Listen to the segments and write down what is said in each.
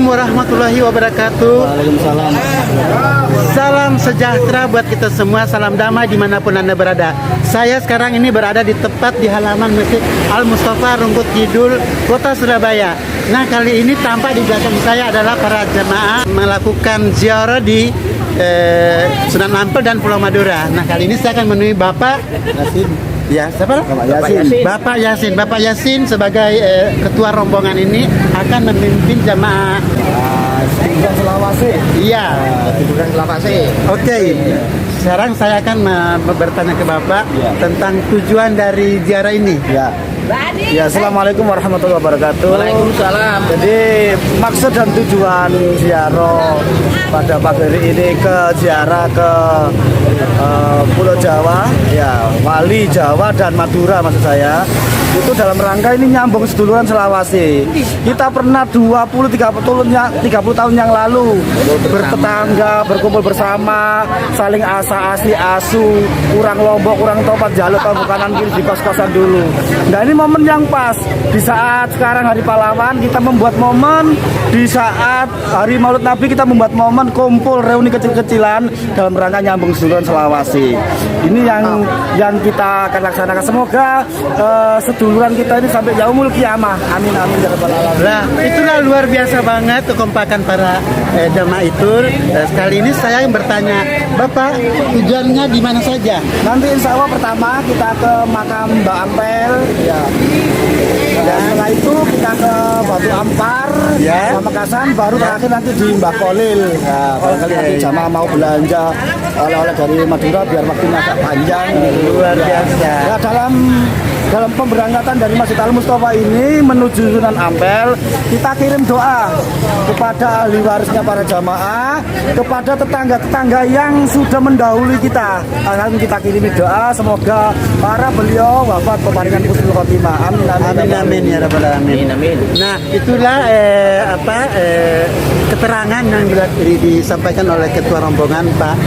Assalamualaikum warahmatullahi wabarakatuh. Waalaikumsalam. Salam sejahtera buat kita semua, salam damai dimanapun Anda berada. Saya sekarang ini berada di tepat di halaman Masjid Al Mustafa Rungkut Kidul, Kota Surabaya. Nah, kali ini tampak di belakang saya adalah para jemaah melakukan ziarah di Sunan Ampel dan Pulau Madura. Nah, kali ini saya akan menemui Bapak Yasin. Ya, siapa? Bapak Yasin. Bapak Yasin sebagai ketua rombongan ini akan memimpin jemaah Tiduran Selawase. Iya. Tiduran Selawase. Oke. Sekarang saya akan bertanya ke Bapak tentang tujuan dari ziarah ini. Ya, Assalamualaikum warahmatullahi wabarakatuh. Waalaikumsalam. Jadi maksud dan tujuan ziarah pada pagi hari ini ke ziarah ke Pulau Jawa, ya Wali Jawa dan Madura maksud saya. Itu dalam rangka ini nyambung seduluran Selawase. Kita pernah 20-30 tahun yang lalu bertetangga, berkumpul bersama, saling asa-asi, asu, kurang lombok, kurang topat, jaluk ke kanan kiri di kos-kosan dulu. Nah, ini momen yang pas. Di saat sekarang Hari Pahlawan, kita membuat momen. Di saat Hari Maulid Nabi, kita membuat momen kumpul reuni kecil-kecilan dalam rangka nyambung seduluran Selawase. Ini yang kita akan laksanakan. Semoga seduluran kita ini sampai yaumul kiamah. Amin amin ya rabbal alamin. Nah, itulah luar biasa banget kekompakan para jemaah itu. Kali ini saya yang bertanya, Bapak tujuannya di mana saja? Nanti insya Allah pertama kita ke makam Mbak Ampel, ya. Dan setelah itu kita ke Batu Ampar, Ya. Pamekasan, baru terakhir nanti di Mbah Kolil. Ya, barangkali nanti jamaah mau belanja oleh-oleh dari Madura biar waktunya agak panjang. Luar biasa. Ya, dalam pemberangkatan dari Masjid Al Mustafa ini menuju Sunan Ampel, kita kirim doa kepada ahli warisnya para jamaah, kepada tetangga-tetangga yang sudah mendahului kita. Akan kita kirimi doa semoga para beliau wafat peparingan husnul khotimah. Amin Amin amin ya rabbal alamin. Amin. Nah, itulah keterangan yang disampaikan oleh ketua rombongan Pak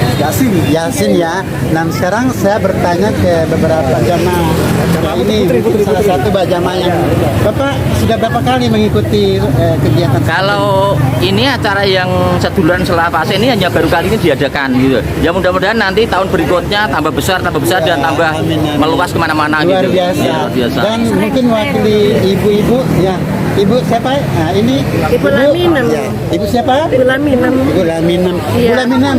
Yasin ya. Dan sekarang saya bertanya ke beberapa jamaah. Ini salah satu jamaah yang Bapak sudah berapa kali mengikuti kegiatan? Kalau ini acara yang seduluran Selawase ini hanya baru kali ini diadakan gitu. Ya mudah-mudahan nanti tahun berikutnya tambah besar dan tambah meluas kemana-mana Luar gitu. biasa. Ya, luar biasa. Dan mungkin wakili ibu-ibu ya. Ibu siapa? Nah, ini Ibu Laminam. Ya. Ibu siapa? Ibu Laminam. Ibu Laminam. Iya. Ibu Laminam.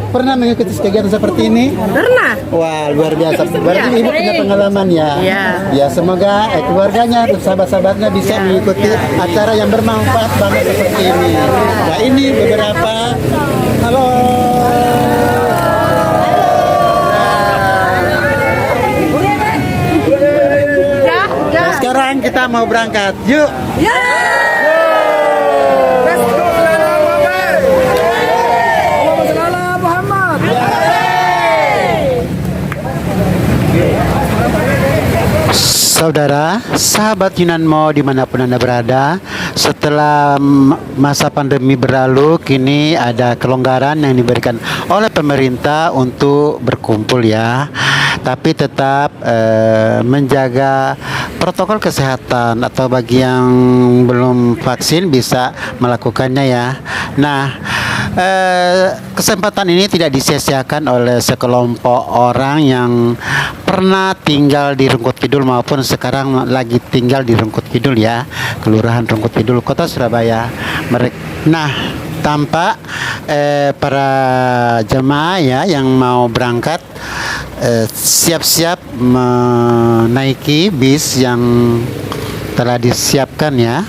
Pernah mengikuti kegiatan seperti ini? Pernah. Wah, luar biasa. Berarti Ibu punya pengalaman ya. Iya. Ya, semoga keluarganya dan sahabat-sahabatnya bisa mengikuti acara yang bermanfaat banget seperti ini. Nah, ini beberapa. Halo. Nah, sekarang kita mau berangkat. Yuk. Saudara, sahabat Yunanmo dimanapun Anda berada, setelah masa pandemi berlalu, kini ada kelonggaran yang diberikan oleh pemerintah untuk berkumpul ya. Tapi tetap menjaga protokol kesehatan atau bagi yang belum vaksin bisa melakukannya ya. Nah, kesempatan ini tidak disia-siakan oleh sekelompok orang yang pernah tinggal di Rungkut Kidul maupun sekarang lagi tinggal di Rungkut Kidul ya, Kelurahan Rungkut Kidul, Kota Surabaya. Nah, tampak para jemaah ya yang mau berangkat siap-siap menaiki bis yang telah disiapkan ya.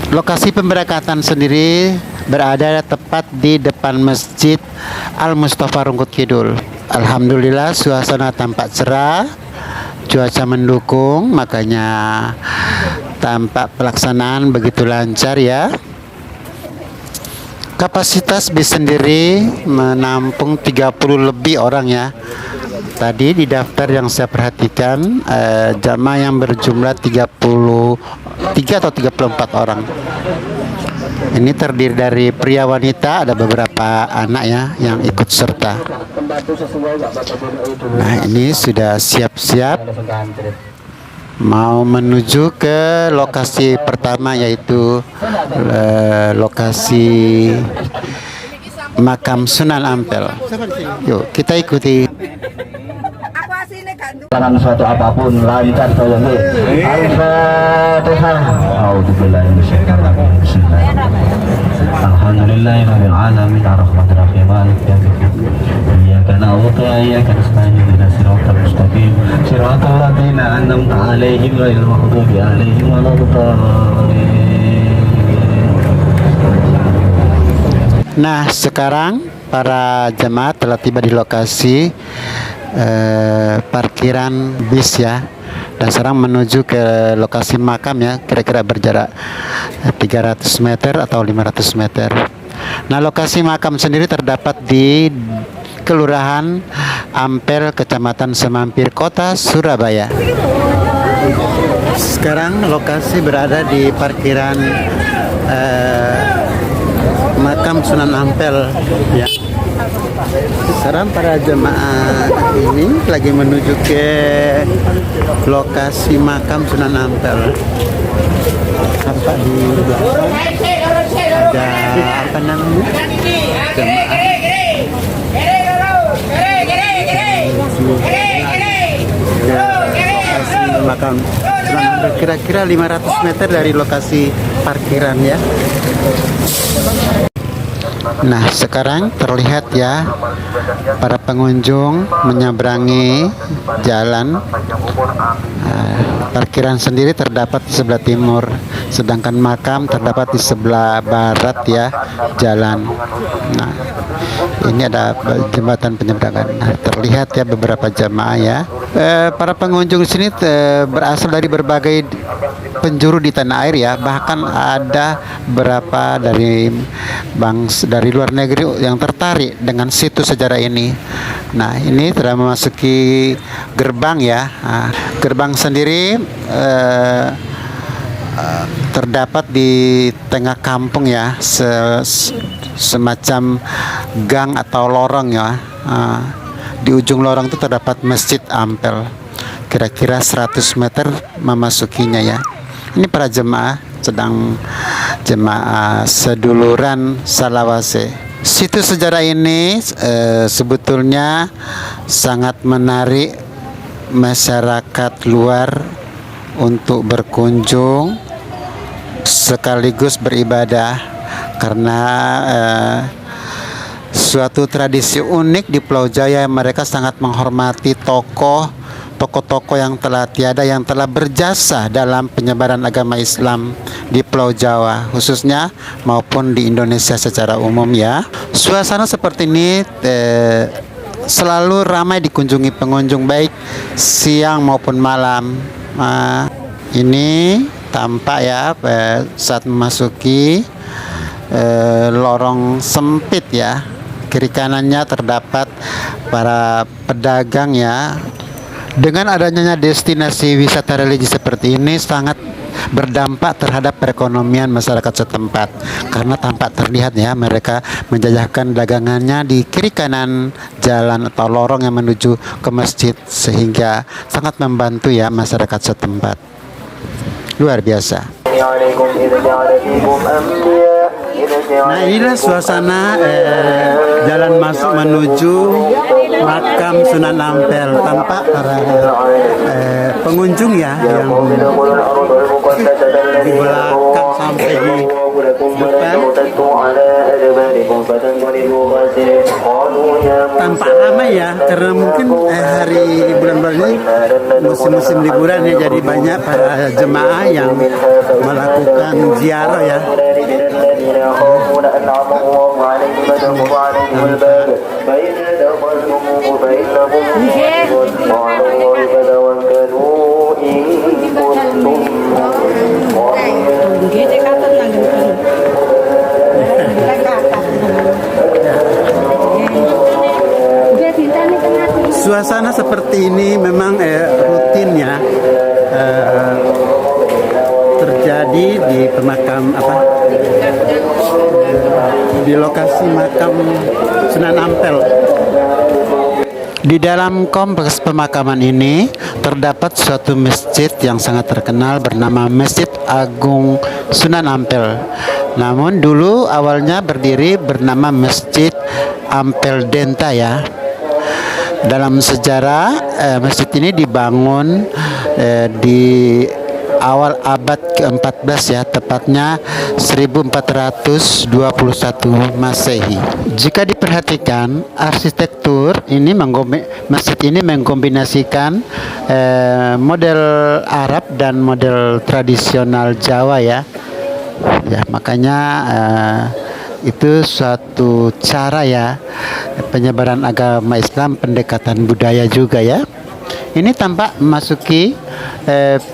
Lokasi pemberangkatan sendiri berada tepat di depan Masjid Al Mustafa Rungkut Kidul. Alhamdulillah suasana tampak cerah, cuaca mendukung, makanya tampak pelaksanaan begitu lancar ya. Kapasitas bis sendiri menampung 30 lebih orang ya. Tadi di daftar yang saya perhatikan jamaah yang berjumlah 33 atau 34 orang. Ini terdiri dari pria wanita, ada beberapa anak ya yang ikut serta. Nah, ini sudah siap-siap mau menuju ke lokasi pertama, yaitu lokasi makam Sunan Ampel. Yuk kita ikuti. Jangan suatu apapun lancar saja. Al-Fatihah. A'udzubillahi minasyaitonir rajim. Alhamdulillahirabbil alamin arrahmanir rahim maliki yaumiddin. Iyyaka na'budu wa iyyaka nasta'in ihdinas siratal mustaqim siratal ladzina an'amta 'alaihim ghairil maghdubi 'alaihim waladdallin. Nah, sekarang para jemaat telah tiba di lokasi parkiran bis ya, dan sekarang menuju ke lokasi makam ya, kira-kira berjarak 300 meter atau 500 meter. Nah, lokasi makam sendiri terdapat di Kelurahan Ampel, Kecamatan Semampir, Kota Surabaya. Sekarang lokasi berada di parkiran makam Sunan Ampel ya. Sekarang para jemaah ini lagi menuju ke lokasi makam Sunan Ampel. Tampak di belakang ada apa namanya, jemaah lokasi makam Sunan Ampel, kira-kira 500 meter dari lokasi parkiran ya. Nah, sekarang terlihat ya para pengunjung menyeberangi jalan. Parkiran sendiri terdapat di sebelah timur, sedangkan makam terdapat di sebelah barat ya jalan. Nah, ini ada jembatan penyeberangan. Nah, terlihat ya beberapa jemaah ya. Para pengunjung di sini berasal dari berbagai penjuru di tanah air ya, bahkan ada beberapa dari dari luar negeri yang tertarik dengan situs sejarah ini. Nah, ini telah memasuki gerbang ya. Nah, gerbang sendiri terdapat di tengah kampung ya, semacam gang atau lorong ya. Di ujung lorong itu terdapat Masjid Ampel, kira-kira 100 meter memasukinya ya. Ini para jemaah sedang jemaah seduluran Salawase. Situs sejarah ini sebetulnya sangat menarik masyarakat luar untuk berkunjung sekaligus beribadah, karena suatu tradisi unik di Pulau Jaya. Mereka sangat menghormati tokoh-tokoh yang telah tiada, yang telah berjasa dalam penyebaran agama Islam di Pulau Jawa khususnya maupun di Indonesia secara umum ya. Suasana seperti ini selalu ramai dikunjungi pengunjung baik siang maupun malam. Ini tampak ya saat memasuki lorong sempit ya. Kiri kanannya terdapat para pedagang ya. Dengan adanya destinasi wisata religi seperti ini sangat berdampak terhadap perekonomian masyarakat setempat, karena tampak terlihat ya mereka menjajahkan dagangannya di kiri kanan jalan atau lorong yang menuju ke masjid, sehingga sangat membantu ya masyarakat setempat. Luar biasa. Nah, inilah suasana jalan masuk menuju makam Sunan Ampel. Tampak para pengunjung ya yang di belakang sampai di depan. Tampak ramai ya, karena mungkin hari bulan-bulan ini musim-musim liburan ya, jadi banyak para jemaah yang melakukan ziarah ya. Suasana seperti ini memang rutin ya, terjadi di pemakam di lokasi makam Sunan Ampel. Di dalam kompleks pemakaman ini terdapat suatu masjid yang sangat terkenal bernama Masjid Agung Sunan Ampel. Namun dulu awalnya berdiri bernama Masjid Ampel Denta ya. Dalam sejarah masjid ini dibangun di awal abad ke-14 ya, tepatnya 1421 Masehi. Jika diperhatikan, arsitektur ini masjid ini mengkombinasikan model Arab dan model tradisional Jawa ya. Ya, makanya itu suatu cara ya penyebaran agama Islam, pendekatan budaya juga ya. Ini tampak memasuki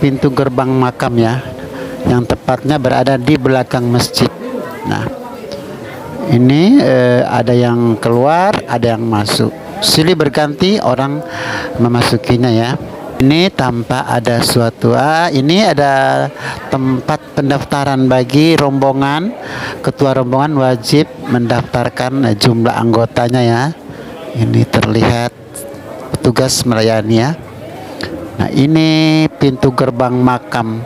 pintu gerbang makam ya, yang tepatnya berada di belakang masjid. Nah, ini ada yang keluar, ada yang masuk. Silih berganti orang memasukinya ya. Ini tampak ada suatu ini ada tempat pendaftaran bagi rombongan. Ketua rombongan wajib mendaftarkan jumlah anggotanya ya. Ini terlihat petugas melayani ya. Nah, ini pintu gerbang makam,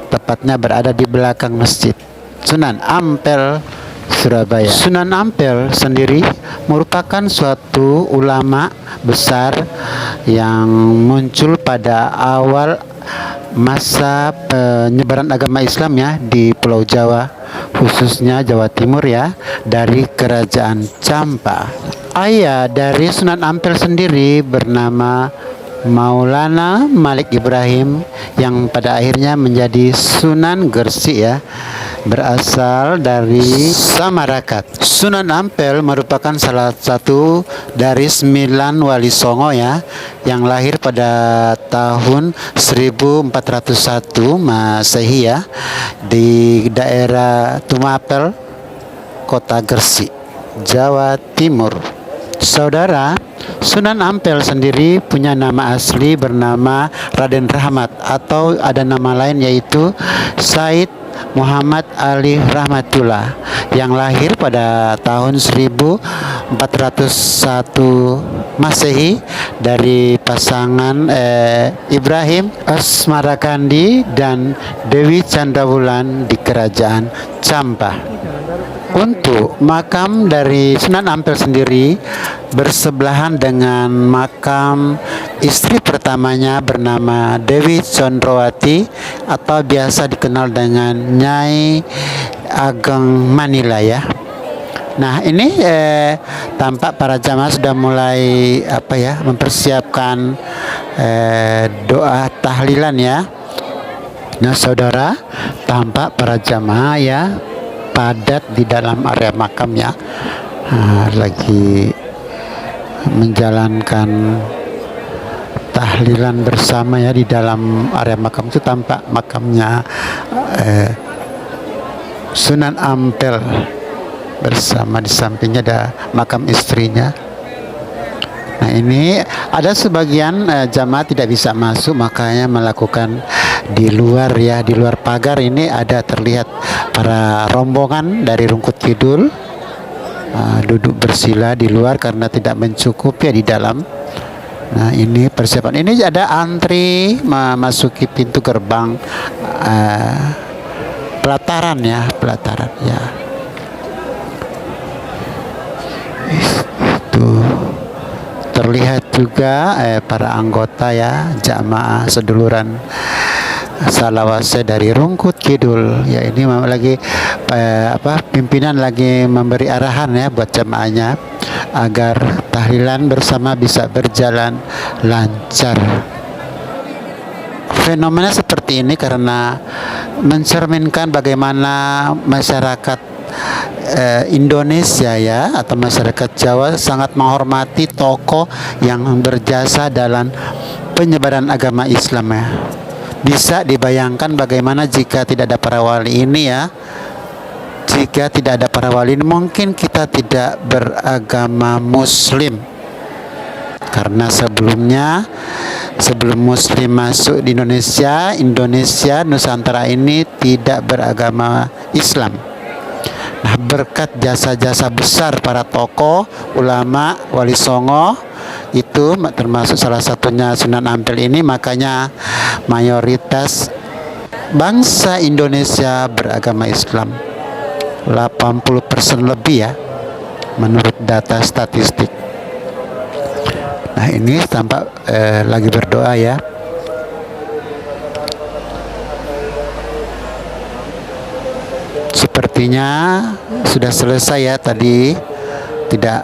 tepatnya berada di belakang masjid Sunan Ampel, Surabaya. Sunan Ampel sendiri merupakan suatu ulama besar yang muncul pada awal masa penyebaran agama Islam ya di Pulau Jawa, khususnya Jawa Timur ya, dari Kerajaan Campa. Ayah dari Sunan Ampel sendiri bernama Maulana Malik Ibrahim yang pada akhirnya menjadi Sunan Gresik ya, berasal dari Samarakat. Sunan Ampel merupakan salah satu dari 9 wali songo ya, yang lahir pada tahun 1401 Masehi ya, di daerah Tumapel, Kota Gresik, Jawa Timur. Saudara, Sunan Ampel sendiri punya nama asli bernama Raden Rahmat, atau ada nama lain yaitu Said Muhammad Ali Rahmatullah, yang lahir pada tahun 1401 Masehi dari pasangan Ibrahim Asmarakandi dan Dewi Candrawulan di Kerajaan Campa. Untuk makam dari Sunan Ampel sendiri bersebelahan dengan makam istri pertamanya bernama Dewi Condrowati, atau biasa dikenal dengan Nyai Ageng Manila ya. Nah, ini tampak para jamaah sudah mulai mempersiapkan doa tahlilan ya. Nah, saudara, tampak para jamaah ya padat di dalam area makamnya, lagi menjalankan tahlilan bersama ya di dalam area makam. Itu tampak makamnya Sunan Ampel bersama, di sampingnya ada makam istrinya. Nah, ini ada sebagian jamaah tidak bisa masuk, makanya melakukan di luar ya, di luar pagar. Ini ada terlihat para rombongan dari Rungkut Kidul duduk bersila di luar karena tidak mencukupi ya di dalam. Nah, ini persiapan. Ini ada antri memasuki pintu gerbang pelataran ya, pelataran ya. Itu terlihat juga para anggota ya, jamaah seduluran salawase dari Rungkut Kidul ya. Ini lagi pimpinan lagi memberi arahan ya buat jamaahnya agar tahlilan bersama bisa berjalan lancar. Fenomena seperti ini karena mencerminkan bagaimana masyarakat Indonesia ya, atau masyarakat Jawa sangat menghormati tokoh yang berjasa dalam penyebaran agama Islam ya. Bisa dibayangkan bagaimana jika tidak ada para wali ini ya. Jika tidak ada para wali ini, mungkin kita tidak beragama Muslim. Karena sebelum Muslim masuk di Indonesia, Nusantara ini tidak beragama Islam. Nah, berkat jasa-jasa besar para tokoh, ulama, wali songo, itu termasuk salah satunya Sunan Ampel ini, makanya mayoritas bangsa Indonesia beragama Islam, 80% lebih ya menurut data statistik. Nah ini tampak lagi berdoa ya. Sepertinya sudah selesai ya tadi, tidak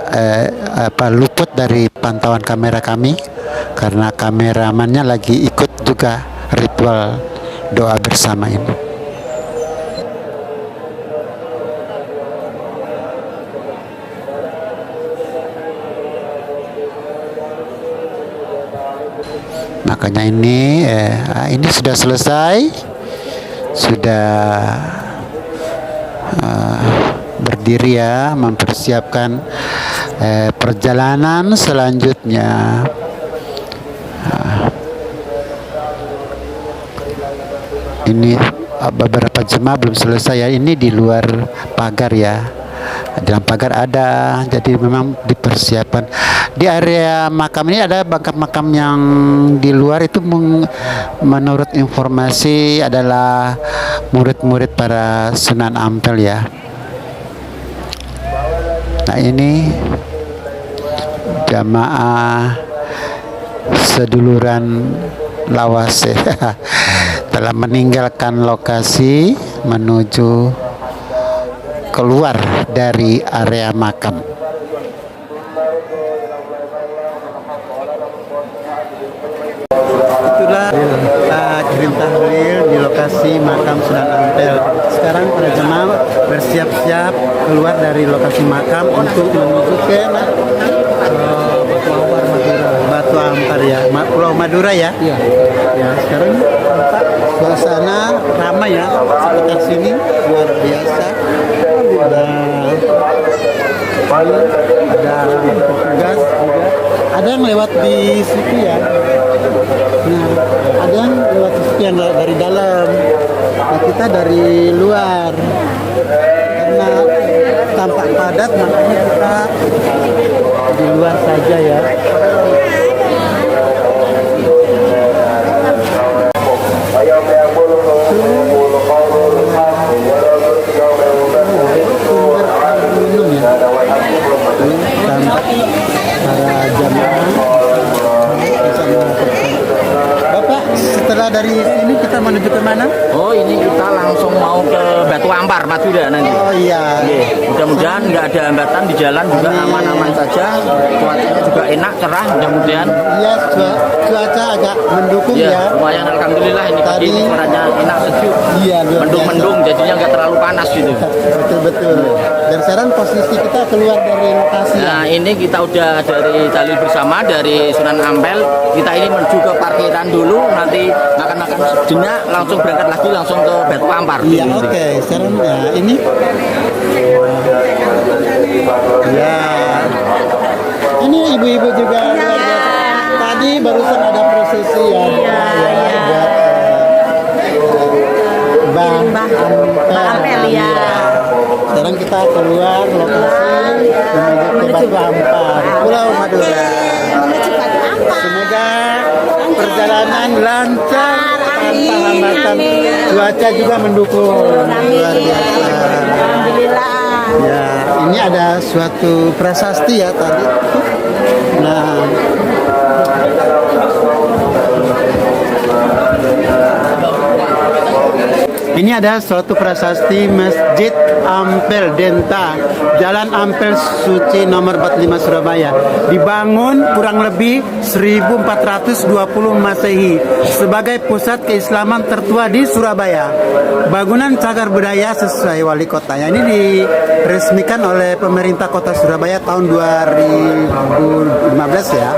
luput dari pantauan kamera kami karena kameramannya lagi ikut juga ritual doa bersama ini. Makanya ini sudah selesai, sudah berdiri ya, mempersiapkan perjalanan selanjutnya. Ini beberapa jemaah belum selesai ya, ini di luar pagar ya. Dalam pagar ada, jadi memang dipersiapkan. Di area makam ini ada makam-makam yang di luar itu menurut informasi adalah murid-murid para Sunan Ampel ya. Nah ini jamaah seduluran Lawase telah meninggalkan lokasi menuju keluar dari area makam. Itulah kirim tahlil di lokasi makam Sunan Ampel. Sekarang para jemaah bersiap-siap keluar dari lokasi makam untuk menuju ke Batu Ampar ya, Pulau Madura ya. Iya. Ya, sekarang tampak suasana ramai ya sekitar sini, luar biasa. Ada petugas juga. Ada yang lewat di situ ya. Nah, ada yang lewat di situ yang dari dalam. Nah, kita dari luar. Karena tampak padat, makanya kita di luar saja ya. Bapak, setelah dari sini kita menuju ke mana? Oh, ini kita langsung mau ke Batu Ampar, Madura nanti. Oh iya. Mudah-mudahan nggak ada hambatan di jalan, juga aman-aman saja. Cuacanya juga enak, cerah, mudah-mudahan. Iya, cuaca agak mendukung ya. Lumayan, alhamdulillah ini Tadi suaranya enak, sejuk. Iya, mendung-mendung, jadinya nggak terlalu panas gitu. Betul-betul. Dan sekarang posisi kita keluar dari lokasi. Nah, ini kita udah dari dalil bersama dari Sunan Ampel. Kita ini menuju ke parkiran dulu, nanti makan-makan sejenak, langsung berangkat lagi langsung ke Batu Ampar. Iya, oke. Sekarang ya ini. Ya. Ini ibu-ibu juga luar biasa. Tadi barusan ada prosesi ya. Buat Mbah Ampel ya. Sekarang kita keluar lokasi menuju ke Batu Ampar, Pulau Madura. Semoga perjalanan lancar tanpa hambatan. Cuaca juga mendukung. Luar biasa. Ya, ini ada suatu prasasti ya tadi. Nah, ini ada suatu prasasti Masjid Ampel Denta, Jalan Ampel Suci nomor 45 Surabaya. Dibangun kurang lebih 1420 Masehi sebagai pusat keislaman tertua di Surabaya. Bangunan cagar budaya sesuai wali kotanya. Ini diresmikan oleh pemerintah Kota Surabaya tahun 2015 ya.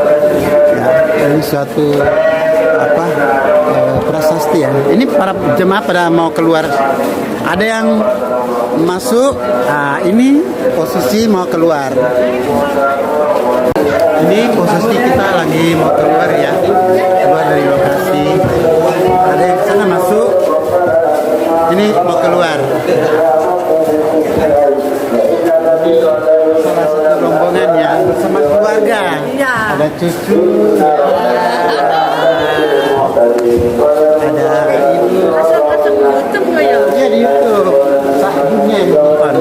Ya, ini suatu prasasti ya. Ini para jemaah pada mau keluar. Ada yang masuk. Nah, ini posisi mau keluar. Ini posisi kita lagi mau keluar ya. Keluar dari lokasi. Ada yang sana masuk. Ini mau keluar. Ini salah satu rombongan ya bersama keluarga. Ada cucu, ada ibu. Iya di YouTube. Sahihnya yang depan.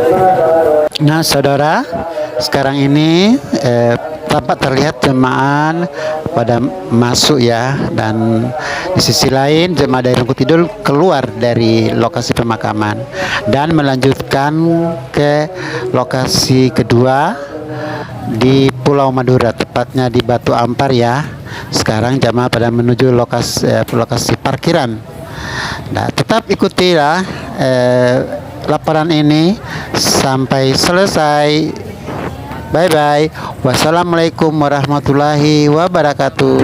Nah, saudara, sekarang ini tampak terlihat jemaah pada masuk ya, dan di sisi lain jemaah dari Rungkut Kidul keluar dari lokasi pemakaman dan melanjutkan ke lokasi kedua di Pulau Madura, tepatnya di Batu Ampar ya. Sekarang jemaah pada menuju lokasi parkiran. Nah, tetap ikutilah laporan ini sampai selesai. Bye bye. Wassalamualaikum warahmatullahi wabarakatuh.